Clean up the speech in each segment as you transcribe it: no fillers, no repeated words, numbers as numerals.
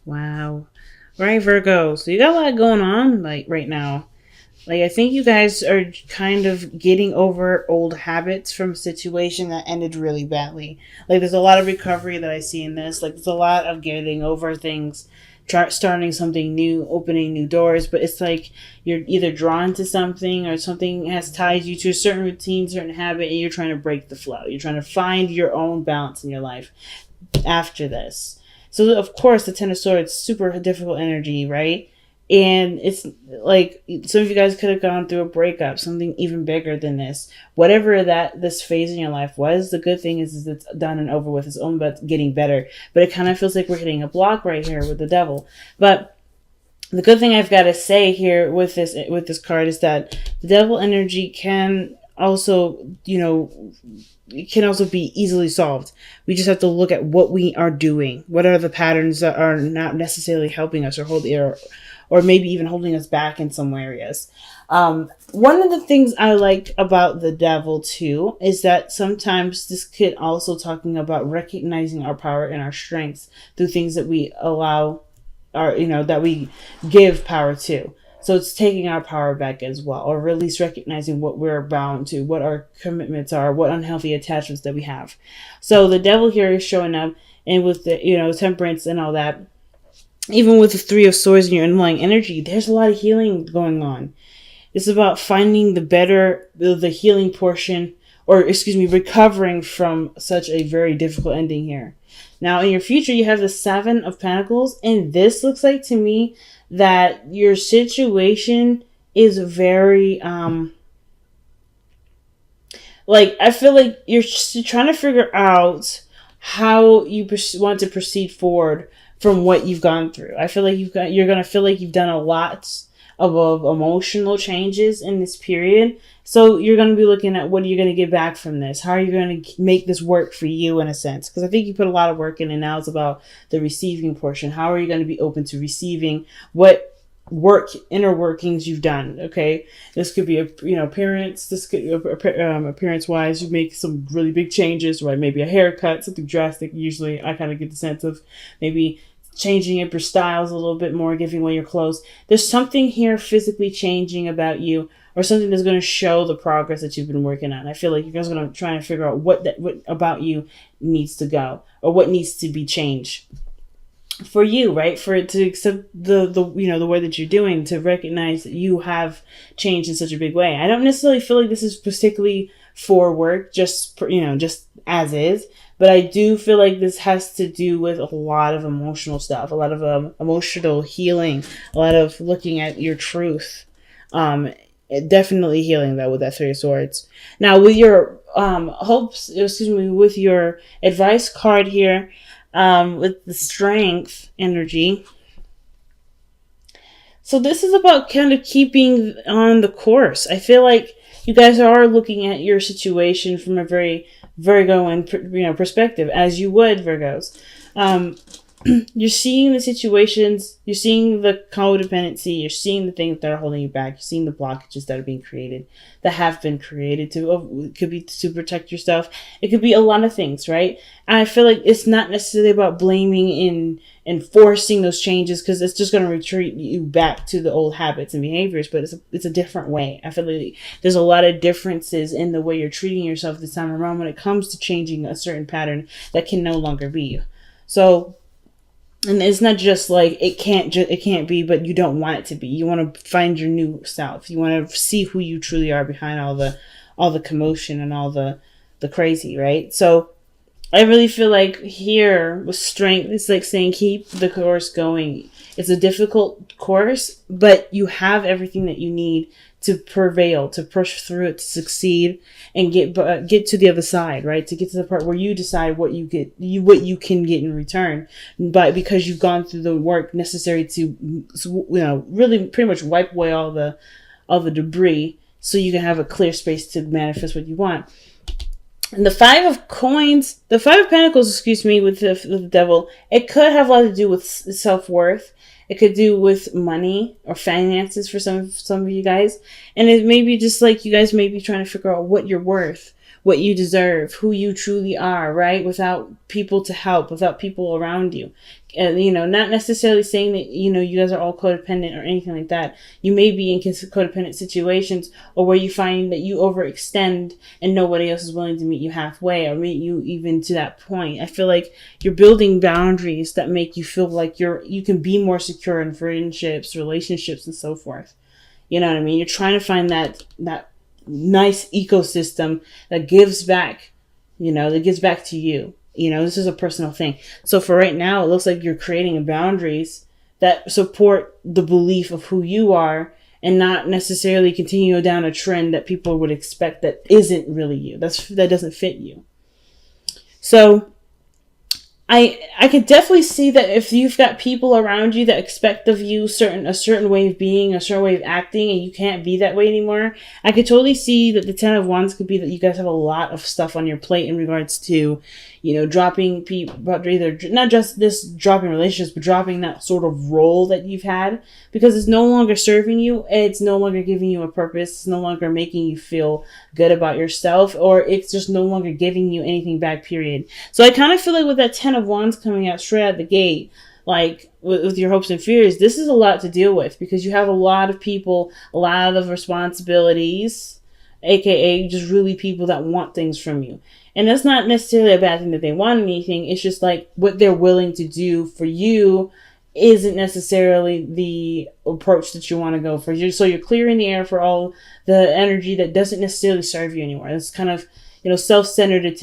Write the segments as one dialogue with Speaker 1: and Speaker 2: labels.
Speaker 1: Wow. Right, Virgo. So you got a lot going on like right now. Like I think you guys are kind of getting over old habits from a situation that ended really badly. Like there's a lot of recovery that I see in this. Like there's a lot of getting over things, starting something new, opening new doors. But it's like you're either drawn to something or something has tied you to a certain routine, certain habit, and you're trying to break the flow. You're trying to find your own balance in your life after this. So of course the Ten of Swords, super difficult energy, right? And it's like some of you guys could have gone through a breakup, something even bigger than this. Whatever that this phase in your life was, the good thing is it's done and over with. It's only about getting better. But it kind of feels like we're hitting a block right here with the devil. But the good thing I've got to say here with this card is that the devil energy can also, it can also be easily solved. We just have to look at what we are doing. What are the patterns that are not necessarily helping us or maybe even holding us back in some areas. One of the things I like about the devil too is that sometimes this could also talking about recognizing our power and our strengths through things that we allow that we give power to. So it's taking our power back as well, or at least recognizing what we're bound to, what our commitments are, what unhealthy attachments that we have. So the devil here is showing up, and with the temperance and all that, even with the Three of Swords in your underlying energy, there's a lot of healing going on. It's about finding the healing portion, or excuse me, recovering from such a very difficult ending here. Now, in your future, you have the Seven of Pentacles, and this looks like to me that your situation is very, I feel like you're trying to figure out how you want to proceed forward from what you've gone through. I feel like you're going to feel like you've done a lot of emotional changes in this period. So you're going to be looking at what are you going to get back from this? How are you going to make this work for you in a sense? Because I think you put a lot of work in, and now it's about the receiving portion. How are you going to be open to receiving what inner workings you've done? Okay, this could be appearance. This could appearance wise, you make some really big changes, right? Maybe a haircut, something drastic. Usually I kind of get the sense of maybe changing up your styles a little bit more, giving away your clothes. There's something here physically changing about you, or something that's going to show the progress that you've been working on. I feel like you guys are going to try and figure out what about you needs to go, or what needs to be changed for you, right? For it to accept the way that you're doing, to recognize that you have changed in such a big way. I don't necessarily feel like this is particularly for work, just as is. But I do feel like this has to do with a lot of emotional stuff, a lot of emotional healing, a lot of looking at your truth. Definitely healing that with that Three of Swords. Now with your with your advice card here, with the Strength energy. So this is about kind of keeping on the course. I feel like you guys are looking at your situation from a very Virgo and perspective, as you would, Virgos. You're seeing the situations, you're seeing the codependency, you're seeing the things that are holding you back, you're seeing the blockages that are being created, that have been created it could be to protect yourself. It could be a lot of things, right? And I feel like it's not necessarily about blaming and forcing those changes, because it's just going to retreat you back to the old habits and behaviors, but it's a different way. I feel like there's a lot of differences in the way you're treating yourself this time around when it comes to changing a certain pattern that can no longer be you. So, and it's not just like it can't be, but you don't want it to be. You want to find your new self. You want to see who you truly are behind all the commotion and all the crazy, right? So I really feel like here with Strength, it's like saying keep the course going. It's a difficult course, but you have everything that you need to prevail, to push through it, to succeed, and get to the other side, right? To get to the part where you decide what you can get in return, but because you've gone through the work necessary to, really pretty much wipe away all the debris, so you can have a clear space to manifest what you want. And the Five of Pentacles, excuse me, with the devil, it could have a lot to do with self-worth. It could do with money or finances for some of you guys. And it may be just like you guys may be trying to figure out what you're worth, what you deserve, who you truly are, right? Without people to help, without people around you. And, not necessarily saying that, you guys are all codependent or anything like that. You may be in codependent situations, or where you find that you overextend and nobody else is willing to meet you halfway or meet you even to that point. I feel like you're building boundaries that make you feel like you can be more secure in friendships, relationships, and so forth. You know what I mean? You're trying to find that nice ecosystem that gives back, that gives back to you. This is a personal thing. So for right now, it looks like you're creating boundaries that support the belief of who you are, and not necessarily continue down a trend that people would expect that isn't really you. That doesn't fit you. So I could definitely see that if you've got people around you that expect of you a certain way of being, a certain way of acting, and you can't be that way anymore, I could totally see that the 10 of Wands could be that you guys have a lot of stuff on your plate in regards to, dropping people, but either not just this dropping relationships, but dropping that sort of role that you've had, because it's no longer serving you, it's no longer giving you a purpose, it's no longer making you feel good about yourself, or it's just no longer giving you anything back, period. So I kind of feel like with that 10 of Wands coming out straight out the gate, like with your hopes and fears, this is a lot to deal with, because you have a lot of people, a lot of responsibilities, aka just really people that want things from you. And that's not necessarily a bad thing that they want anything. It's just like what they're willing to do for you isn't necessarily the approach that you want to go for. So you're clearing the air for all the energy that doesn't necessarily serve you anymore. It's kind of, self-centered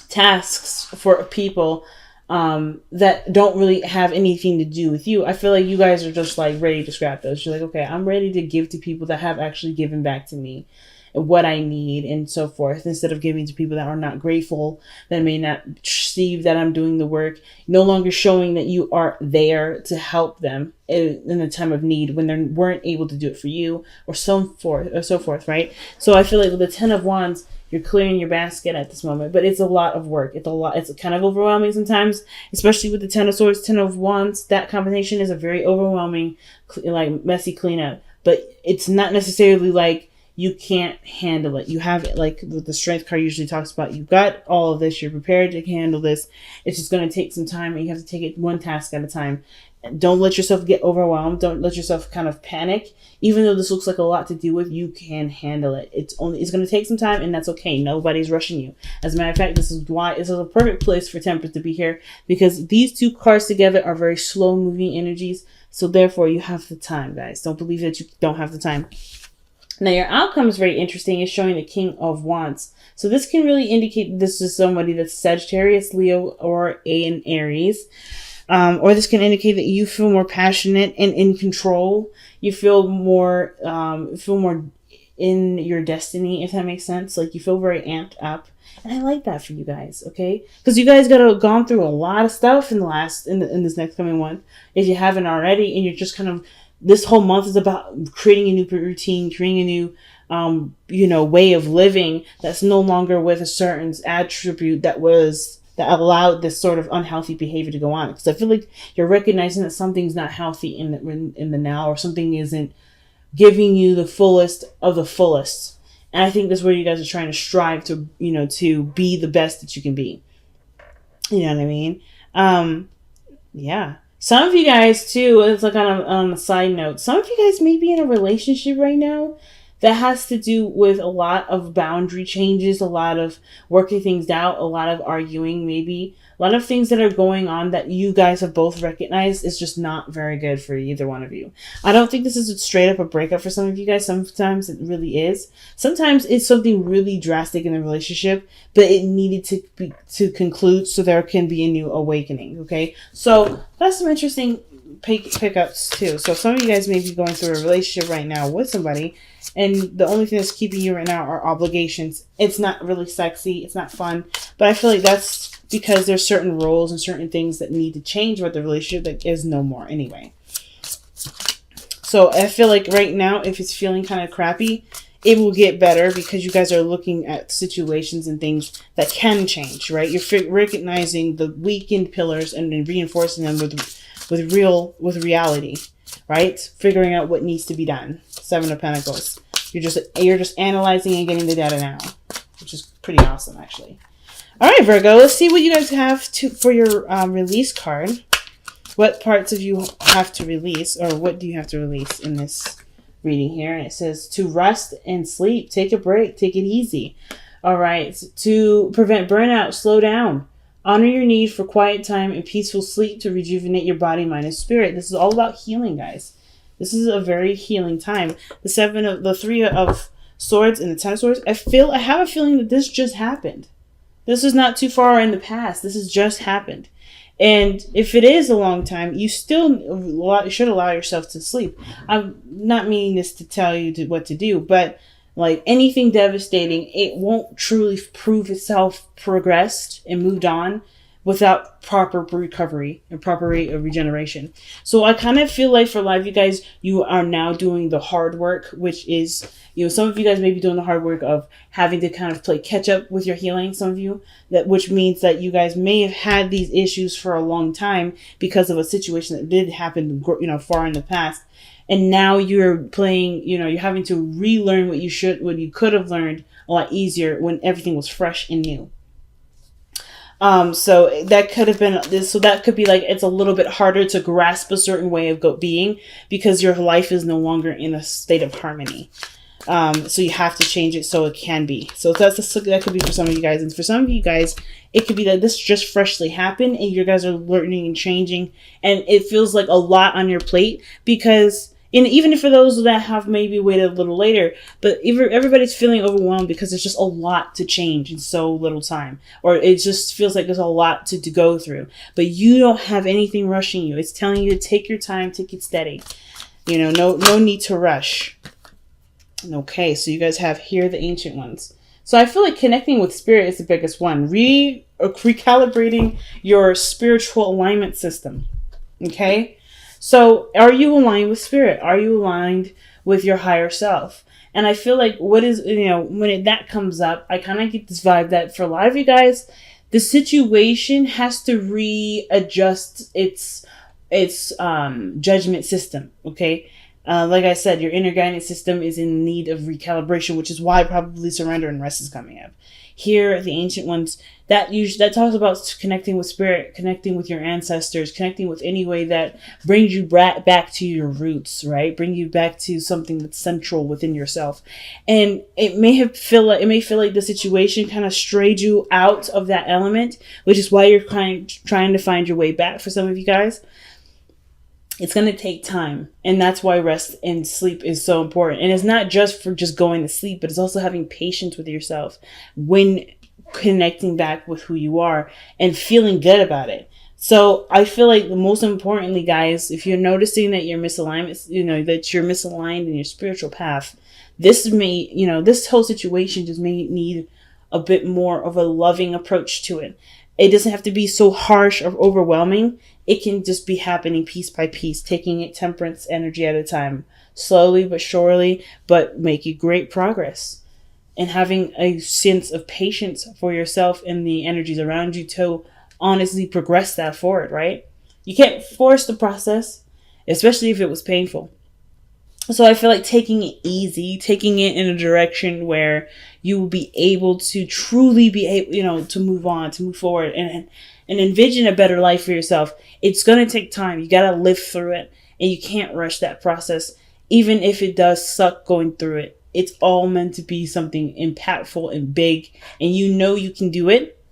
Speaker 1: tasks for people that don't really have anything to do with you. I feel like you guys are just like ready to scrap those. You're like, okay, I'm ready to give to people that have actually given back to me what I need and so forth, instead of giving to people that are not grateful, that may not perceive that I'm doing the work, no longer showing that you are there to help them in a time of need when they weren't able to do it for you, or so forth, right? So I feel like with the 10 of Wands, you're clearing your basket at this moment, but it's a lot of work. It's kind of overwhelming sometimes, especially with the 10 of Swords, 10 of Wands. That combination is a very overwhelming, like messy cleanup, but it's not necessarily like you can't handle it. You have it, like the Strength card usually talks about. You've got all of this. You're prepared to handle this. It's just going to take some time, and you have to take it one task at a time. Don't let yourself get overwhelmed. Don't let yourself kind of panic. Even though this looks like a lot to deal with, you can handle it. It's going to take some time, and that's okay. Nobody's rushing you. As a matter of fact, this is a perfect place for Temperance to be here, because these two cards together are very slow moving energies. So therefore, you have the time, guys. Don't believe that you don't have the time. Now, your outcome is very interesting. It's showing the King of Wands. So this can really indicate this is somebody that's Sagittarius, Leo, or an Aries. Or this can indicate that you feel more passionate and in control. You feel more in your destiny, if that makes sense. Like you feel very amped up. And I like that for you guys, okay? Because you guys gone through a lot of stuff in this next coming month, if you haven't already, and you're just kind of, this whole month is about creating a new routine, creating a new, way of living that's no longer with a certain attribute that allowed this sort of unhealthy behavior to go on. Because I feel like you're recognizing that something's not healthy in the now, or something isn't giving you the fullest of the fullest. And I think that's where you guys are trying to strive to, to be the best that you can be. You know what I mean? Yeah. Some of you guys, too, it's like on a side note, some of you guys may be in a relationship right now that has to do with a lot of boundary changes, a lot of working things out, a lot of arguing, maybe a lot of things that are going on that you guys have both recognized is just not very good for either one of you. I don't think this is straight up a breakup for some of you guys. Sometimes it really is. Sometimes it's something really drastic in the relationship, but it needed to conclude so there can be a new awakening. Okay, so that's some interesting pickups too. So some of you guys may be going through a relationship right now with somebody, and the only thing that's keeping you right now are obligations. It's not really sexy. It's not fun. But I feel like that's because there's certain roles and certain things that need to change about the relationship that is no more anyway. So I feel like right now, if it's feeling kind of crappy, it will get better because you guys are looking at situations and things that can change, right? You're recognizing the weakened pillars and then reinforcing them with reality, right? Figuring out what needs to be done. 7 of Pentacles. You're just analyzing and getting the data now, which is pretty awesome, actually. All right, Virgo, let's see what you guys have for your release card. What parts of you have to release, or what do you have to release in this reading here? And it says to rest and sleep, take a break, take it easy. All right, to prevent burnout, slow down. Honor your need for quiet time and peaceful sleep to rejuvenate your body, mind, and spirit. This is all about healing, guys. This is a very healing time. The 3 of Swords and the 10 of Swords. I have a feeling that this just happened. This is not too far in the past. This has just happened. And if it is a long time, you still should allow yourself to sleep. I'm not meaning this to tell you what to do, but like anything devastating, it won't truly prove itself progressed and moved on without proper recovery and proper regeneration. So I kind of feel like for a lot of you guys, you are now doing the hard work, which is, some of you guys may be doing the hard work of having to kind of play catch up with your healing. Some of you, which means that you guys may have had these issues for a long time because of a situation that did happen, far in the past. And now you're playing, you're having to relearn what you could have learned a lot easier when everything was fresh and new. So that could have been this. So that could be like, it's a little bit harder to grasp a certain way of being because your life is no longer in a state of harmony. So you have to change it so it can be. So that could be for some of you guys. And for some of you guys, it could be that this just freshly happened and you guys are learning and changing. And it feels like a lot on your plate because even for those that have maybe waited a little later, but everybody's feeling overwhelmed because there's just a lot to change in so little time. Or it just feels like there's a lot to go through. But you don't have anything rushing you. It's telling you to take your time, take it steady. No need to rush. Okay, so you guys have here the Ancient Ones. So I feel like connecting with spirit is the biggest one. Recalibrating your spiritual alignment system. Okay? So are you aligned with spirit? Are you aligned with your higher self? And I feel like when that comes up, I kind of get this vibe that for a lot of you guys, the situation has to readjust its judgment system. Okay. Like I said, your inner guidance system is in need of recalibration, which is why probably surrender and rest is coming up. Here, the Ancient Ones, that talks about connecting with spirit, connecting with your ancestors, connecting with any way that brings you back to your roots, right? Bring you back to something that's central within yourself. And it may feel like the situation kind of strayed you out of that element, which is why you're trying to find your way back for some of you guys. It's going to take time. And that's why rest and sleep is so important. And it's not just for just going to sleep, but it's also having patience with yourself when connecting back with who you are and feeling good about it. So I feel like the most importantly, guys, if you're noticing that you're misalignment, that you're misaligned in your spiritual path, this whole situation just may need a bit more of a loving approach to it. It doesn't have to be so harsh or overwhelming. It can just be happening piece by piece, taking it temperance energy at a time, slowly but surely, but making great progress. And having a sense of patience for yourself and the energies around you to honestly progress that forward, right? You can't force the process, especially if it was painful. So I feel like taking it easy, taking it in a direction where you will be able to truly be able, to move on, to move forward and envision a better life for yourself. It's going to take time. You got to live through it and you can't rush that process. Even if it does suck going through it, it's all meant to be something impactful and big and you can do it.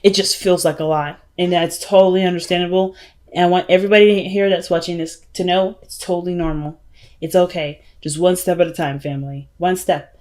Speaker 1: It just feels like a lot and that's totally understandable. And I want everybody here that's watching this to know it's totally normal. It's okay. Just one step at a time, family. One step.